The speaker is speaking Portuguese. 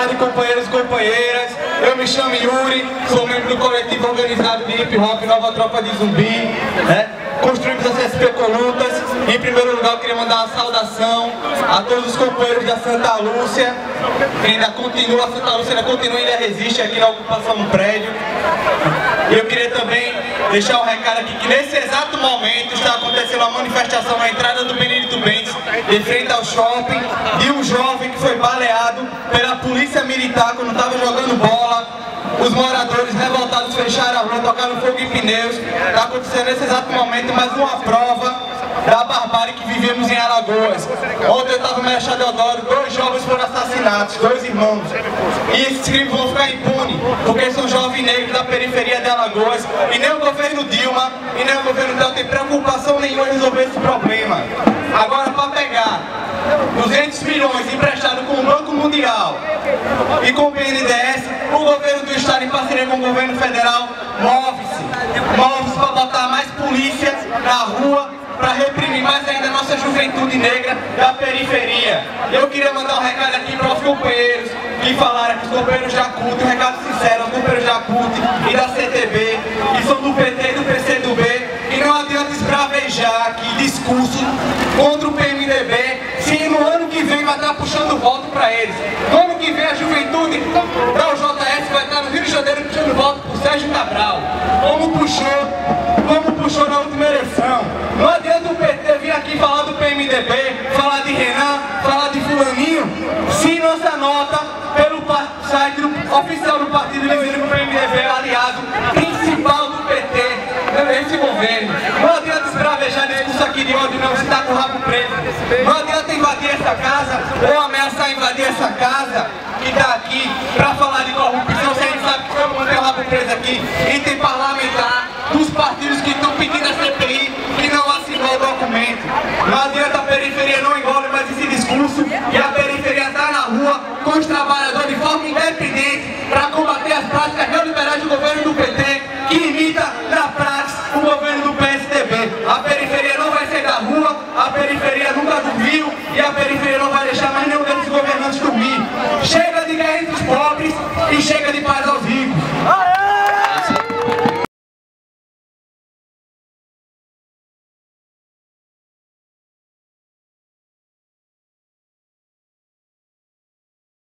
tarde, companheiros e companheiras. Eu me chamo Yuri, sou membro do coletivo organizado de hip hop Nova Tropa de Zumbi, né? Construímos as SP Colutas. Em primeiro lugar, eu queria mandar uma saudação a todos os companheiros da Santa Lúcia, que ainda continua, a Santa Lúcia ainda continua e ainda resiste aqui na ocupação do prédio. E eu queria também deixar um recado aqui que nesse exato momento está acontecendo uma manifestação na entrada do Benedito Bentes, de frente ao shopping, de um jovem que foi baleado pela polícia militar quando estava jogando bola. Os moradores revoltados fecharam a rua, tocaram fogo em pneus. Está acontecendo nesse exato momento mais uma prova da barbárie que vivemos em Alagoas. Ontem eu estava no Marechal Deodoro, 2 jovens foram assassinados, 2 irmãos. E esses crimes vão ficar impunes, porque são jovens negros da periferia de Alagoas. E nem o governo Dilma, e nem o governo Del tem preocupação nenhuma em resolver esse problema. Agora, para pegar 200 milhões emprestados com o Banco Mundial e com o BNDES, o governo do estado, em parceria com o governo federal, move-se para botar mais polícia na rua, para reprimir mais ainda a nossa juventude negra da periferia. Eu queria mandar um recado aqui para os companheiros que falaram aqui, os companheiros da CUT, um recado sincero aos companheiros da CUT e da CTB, que são do PT e do PCdoB, e não adianta esbravejar aqui discurso contra o PMDB, se no ano que vem vai estar puxando voto para eles. No ano que vem a juventude da UJS vai estar no Rio de Janeiro puxando voto por Sérgio Cabral, como puxou na última eleição. Não adianta o PT vir aqui falar do PMDB, falar de Renan, falar de fulaninho, se nossa nota pelo site oficial do partido dizendo que o PMDB é o aliado principal do PT nesse governo. Não adianta esbravejar discurso aqui de ódio, não, se está com o rabo preso. Não adianta invadir essa casa ou ameaçar invadir essa casa que está aqui para falar de corrupção, se a gente sabe que vamos manter o rabo preso aqui. E tem parlamentar dos partidos que estão pedindo a CPI que não assinou o documento. Não adianta, a periferia não engole mais esse discurso, e a periferia está na rua com os trabalhadores de forma independente.